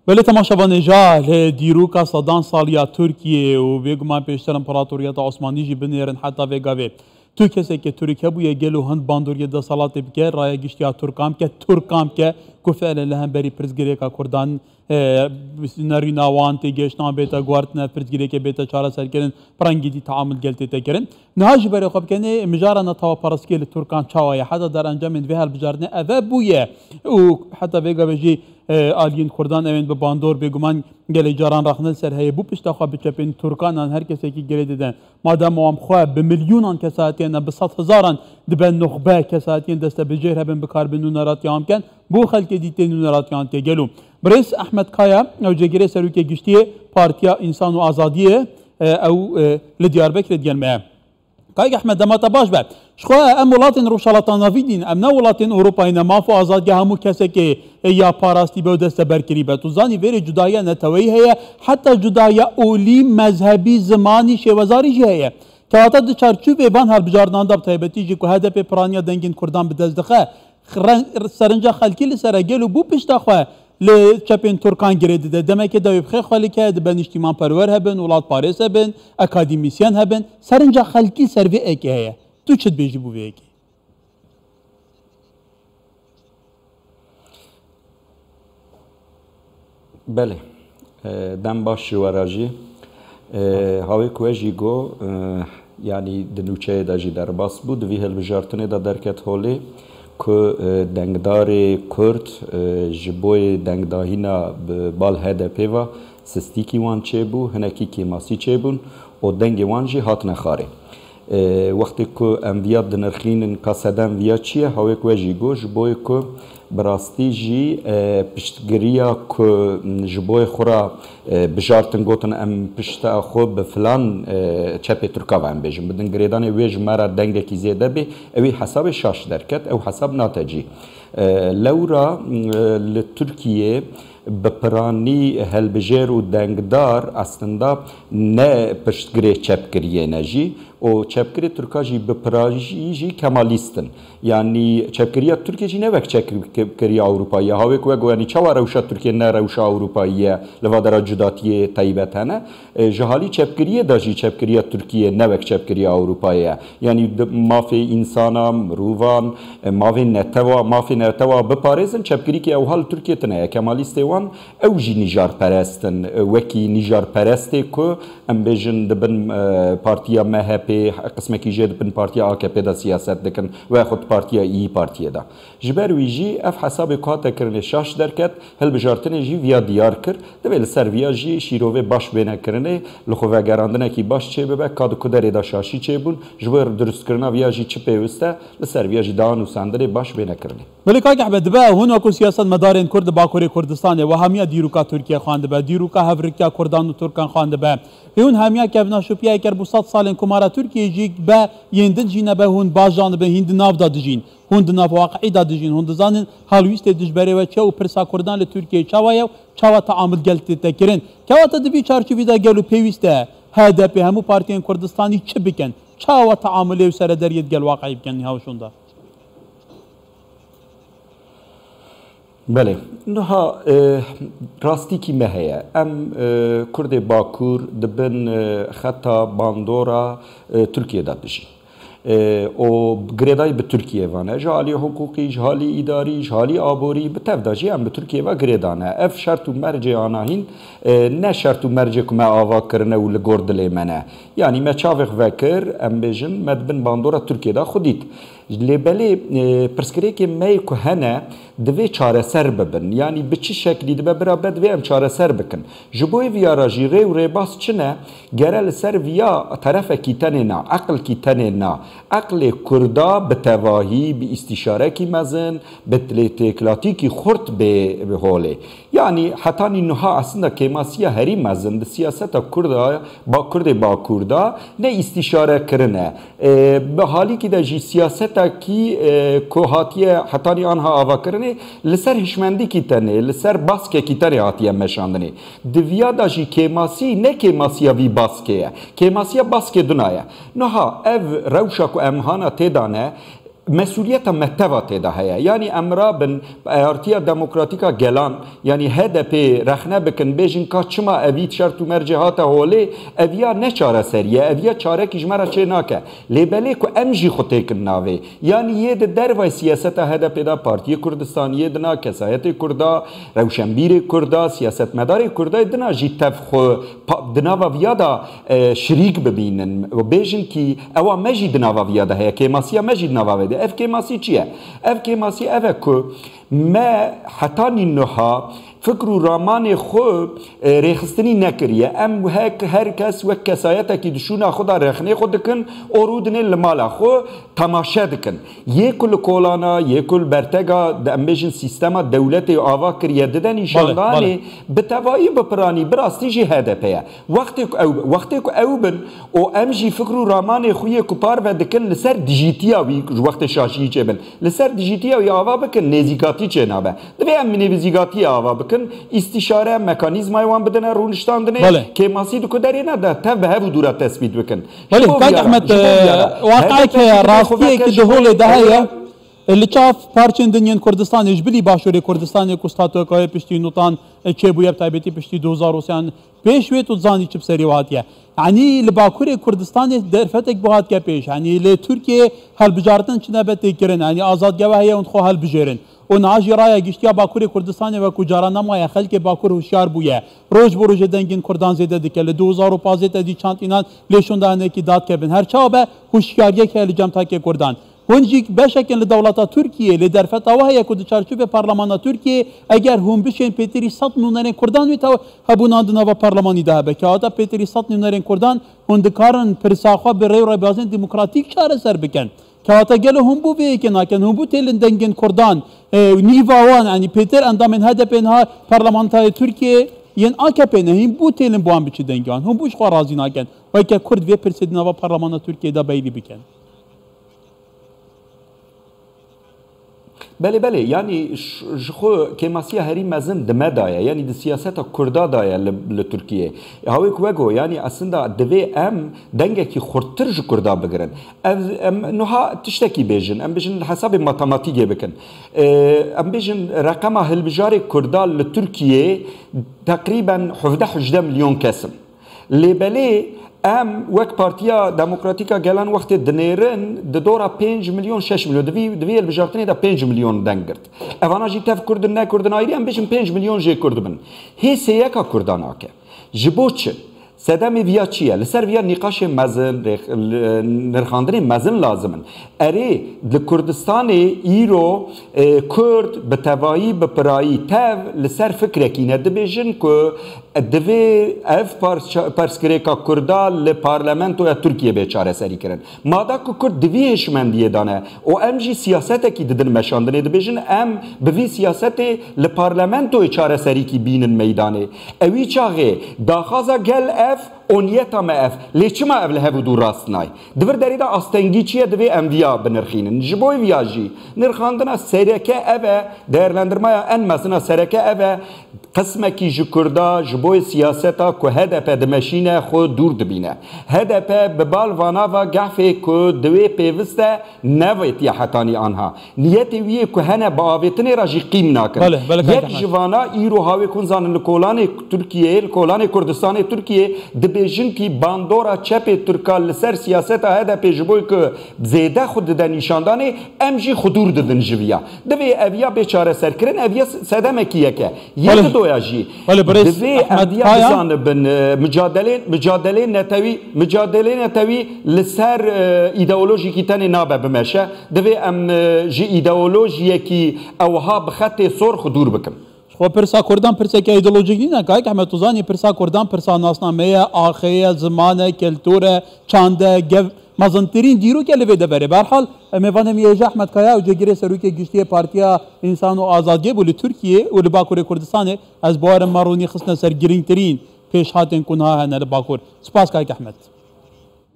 ولی تماشاوان جاهل دیروکا صدان سالیا ترکیه و بگمان پیشتر امپراتوریت عثمانی جی بنیرن حتی وگاوی تو کسی که ترکیه بویه گلو هند باندوریه ده سالات بکه رای گشتیا ترکام که کفعل لهم بری پرزگیری که کردان نری نوان تی گشتان بیتا گوارتنا پرزگیری که بیتا چاره سر کرن پرنگی دی تعامل گلتی تکرن نهاج بری خوب کنه مجارنا توا پرسکیل ترکان چاویه حتی در انجام این ویهل بجارنه اوه بویه و حتی وگاوی جی آلین کردان اوین به باندور بگمان گلی جاران رخنل سر هی بو پشتا خواه بچپین ترکانان هر کسی که گلی دیدن مادام وام خواه به میلیونان کساتین به 100,000 دبن نخبه کساتین دسته بجیر هبن بکار به نونراتیان کن بو خلک دیتی نونراتیان که گلو برئیس احمد کایا او جگیره سروکی گشتیه پارتیا انسان و آزادیه او لدیاربکر دیگلمه کاي احمد دماتا باش بعد شخوا ام ولاتن روشالاتانا فيدين ام ولاتن اوروبا ما فو ازاد همو كسكي يا باراستي بو دست بركري بتو زاني فيري جدايا نتوي هي حتى جدايا اولي مذهبي زماني شوزاري جي هي كاتا دو چارچوب بان هر بجاردان داب تايبتي جي كو هدف پرانيا دنگين كردان بدزدخه سرنجا خلكي لسر گلو بو پشتا خو لچپین ترکان گرید ده demek ki davib خیلی خالی که ben اجتماع پرور هبن ولاد پاریس هبن اکادمیسیان هبن سرنجا خلکی سروی اکی هیا تو چت بیجی بو اکی بله دم باش وراجی هاوی کوچی گو یعنی دنوچه داجی در باس بود ویهل بجارتنه دا درکت هولی که دنگدار کرد جبوی دنگداهینا بال HDP و سستیکی وان چه بو هنکی که ماسی چه بون و دنگ وان جی هات نخاره وقتی که انویاد دنرخینن کاسدن ویا چیه هاوی که جی گو جبوی که براستی جی پشتگریا که جبوی خورا بجارتن گوتن ام پشتا خو بفلان چپ ترکا وان بیجم بدن گریدان ویج مرا دنگ کی زیده بی اوی حساب شاش درکت او حساب ناتجی لورا لترکیه بپرانی هلبجر و دنگدار اصلا نه پشتگری چپگریه نجی و چپگری ترکاجی بپراجی جی کمالیستن یعنی چپگریه ترکیه جی نه وقت چپگریه اروپایی هاوی که وگو یعنی چوا روشا ترکیه نه روشا اروپاییه لوادر جداتیه طیبتانه جهالی چپگریه داجی چپگریه ترکیه نه وقت چپگریه اروپاییه یعنی مافی انسانا مروان مافی نتوا بپارزن چپگری که اوهال ترکیه تنه کمالیسته وان او جی نیجار پرستن وکی نیجار پرسته که ام بیجن دبن پارتیا MHP قسمه کی جد بن پارتیا AKP دا سیاست دکن و خود پارتیا ای پارتیا دا جبر وی جی اف حساب کات کرنه شاش درکت هل بجارتنه جی ویا دیار کر دبل سر ویا جی شیروه باش بینه کرنه لخو و گراندنه کی باش چه ببه کاد کدر دا شاشی چه بون جبر درست کرنا ویا جی چه پیوسته لسر ویا جی دان و ساندره باش بینه کرنه ولی کاک احمد به هون اكو سیاست مدارن کرد باکوری کردستان و همیا دیروکا ترکیه خوانده به دیروکا هفرکیا کردان و ترکان خوانده به هون همیا که ناشوپیا کر بو 100 سال کمارا ترکیه جی به یندن جینه به هون باجان به هند ناو دادجین هند ناو واقعی دادجین هند زانن حالویست دجبره و چه و پرسا کردان ل ترکیه چاویا چاوا تعامل گلت تکرین چاوا تدبی چارچوبی دا گلو پیوسته HDP همو پارتیان کردستانی چه بکن چاوا تعامل و سر دریت گل واقعی بکن هاوشوندا بله نها راستی کی مهیه ام کرد باکور دبن خطا باندورا ترکیه دادشی و گریدای به ترکیه وانه جالی حقوقی جالی اداری جالی آبوری به تفداجی هم به ترکیه و گریدانه اف شرط و مرجع آنهین نه شرط و مرجع که ما آوا کرنه و لگرد لیمنه یعنی ما چاوخ وکر ام بیجن مدبن باندورا ترکیه دا خودید لبلی پرسکری که می که هنه دوی چاره سر ببن یعنی به چه شکلی دبه برا بد وی ام چاره سر بکن جبوی ویا راجی ری و ریباس چنه گرل سر ویا طرف کیتنه نا عقل کیتنه نا عقل کردا به تواهی به استشاره کی مزن به تکلاتی کی خورد به حاله یعنی حتی اینها اصلا کماسیا هری مزن ده سیاست کردا با کردا نه استشاره کرنه به حالی که ده جی سیاست کی کوهاتیه حتی آنها آوا کرنه لسر هشمندی کی تنه لسر باسکه کی تنه هاتیه مشاندنه دویا دا جی کماسی نه کماسیا وی باسکه کماسیا باسکه دنیا نها اف روشا کو امهانا تدانه مسؤوليتها متواتة ده هي يعني أمرا بن ارتيا ديمقراطيكا جلان يعني HDP رخنا بكن بيجن كاتشما أبيت شرط مرجعات هولي أبيا نشارة سرية أبيا شارة كجمرة چناكه لبليكو أمجي خطيك الناوي يعني يد دروا سياسة HDP ده بارتي كردستان يدنا كسايت كردا روشنبير كردا سياسة مدار كردا يدنا جي تفخو دناوا فيادا شريك ببينن وبيجن كي أو مجي دناوا فيادا هي كيماسيا مجي دناوا اف كيماسي چیه؟ اف کیماسی اوه که ما حتانی نها فکر و رامان خو ریخستنی نکریه ام هر کس و کسایت کی دشونا خدا رخنه خود کن اورودن المال خو تماشا دکن یکل کولانا یکل برتگا دمبیجن سیستم دولت آوا کریه ددن نشاندانی بتوایی بپرانی براستی جی HDP وقتی که او بن او ام جی فکر و رامان خوی کپار و دکن لسر دیجیتیا وی وقت شاشی چه بن لسر دیجیتیا وی آوا بکن نزیکاتی چه نابه دوی ام نزیکاتی آوا بکن استشاره مکانیزم ایوان بدن رونشتاندنه که ماسید کو داری نه ده تب به دورات تثبیت بکن. بله کاک احمد واقعی که راستی که دهول دهیا اللي شاف پارچن دنیان کردستان اجبلی باشور کردستان کوستاتو که پشتی نوتان چه بویا تایبتی پشتی 2000 پیش تو زانی چه سری واتیه يعني لباكوري كردستان درفتك بهات كبيش يعني لتركيا هالبجارتن شنبت كرن يعني آزاد جواهية ونخو هالبجرن ونعاجي رايا گشتیا باكوري كردستان و كجارنا ما خلق باكور هوشيار بويا روز بروج دنگين كردان زيده دكه ل 2015 دي چانت اینان ليشون دانه کی داد كبن هر چابه هوشياريه که لجام تاكي كردان هنجيك بشكل لدولة تركيا لدرفت وهي كود چارچوب برلمان تركيا اگر هم بشين بيتري 100 نونرين كردان ويتا هبوناندنا و برلماني ده به كاتا بيتري 100 نونرين كردان هندكارن پرساخا بري ربازن ديمقراطيك چاره سر بكن كاتا گل هم بو به كناكن هم بو تلن دنگن كردان نيفاوان يعني بيتر اندامن HDP انها برلمانتاي تركيا ين AKP ne هم بو تلن بوان بچ دنگان هم بوش خرازي ناكن وكا كرد و پرسيدنا و برلمان تركيا ده بيلي بكن بله بله يعني شخو كماسيا هري مزن دم دايا يعني دي سياسات كردا دايا لتركيا هاوي كوغو يعني اصلا دوي ام دنگه كي خورتر جو كردا بگرن ام نوها تشتكي بيجن ام بيجن حساب ماتماتيكي بكن ام بيجن رقم هالبجاري كردا لتركيا تقريبا 17 مليون كسم لبلي ام وک پارتیا دموکراتیکا گلان وقت دنیرن د دورا 5 مليون 6 مليون دوی البجارتنی دا 5 مليون دنگرد اوانا جی تف کردن نه کردن آیری ام بیشن 5 مليون جی کردبن هی سیکا کردان آکه جبوچه سدم ویا چیه لسر ویا نقاش مزن نرخاندن مزن لازمن اری لکردستان ایرو کرد بتوایی بپرایی تاو لسر فکر کی ندبیجن که دوی اف پرسکریکا کردا لپارلمنتو یا ترکیه بیچاره سری کرن مادا که کرد دوی هشمندیه دانه و ام جی سیاست کی ددن مشاندنه دبیجن ام بوی سیاست لپارلمنتو چاره سری کی بینن میدانه اوی چاغه داخازا گل اف اونیتا ما اف لیچ ما اف لهبو دو راست نای دور داری دا استنگی چیه دوی امویا بنرخینن جبوی ویاجی نرخاندنا سرکه اوه درلندرمایا ان مثلا سرکه اوه قسمه کی جکردا جبوی سیاستا که HDP دمشینه خود دور دبینه HDP ببال وانا و گحفه که دوی پیوسته نویت یا حتانی آنها نیتی ویه که هنه با آویتنی را جی قیم ناکن یک جوانا ایرو هاوی کنزان لکولان ترکیه لکولان کردستان ترکیه دبیجن کی باندورا چپ ترکال لسر سیاستا HDP جبوی که زیده خود ده نشاندانه امجی خودور ددن جویا دوی اویا بیچاره سر کرن اویا سدمه کیه که یک دویا جی دوی امدیا بزان بن مجادله نتوی لسر ایدئولوژی کی تنی نابه بمشه دوی ام جی ایدئولوژی کی اوها بخط سرخ دور بکم و پرسا کردان پرسا که ایدئولوژی نه که احمد توزانی پرسا کردان پرسا ناسنامه آخه زمان کلتور چانده گو مزنترین دیرو که لویده بره برحال میوانم یه احمد کایا و جگیره سروکی گشتی پارتیا انسان و آزادی بولی ترکیه و لباکور کردستان از بار مارونی خصنا سر گرینگ ترین پیش هاتن کنها هنر باکور سپاس کاک احمد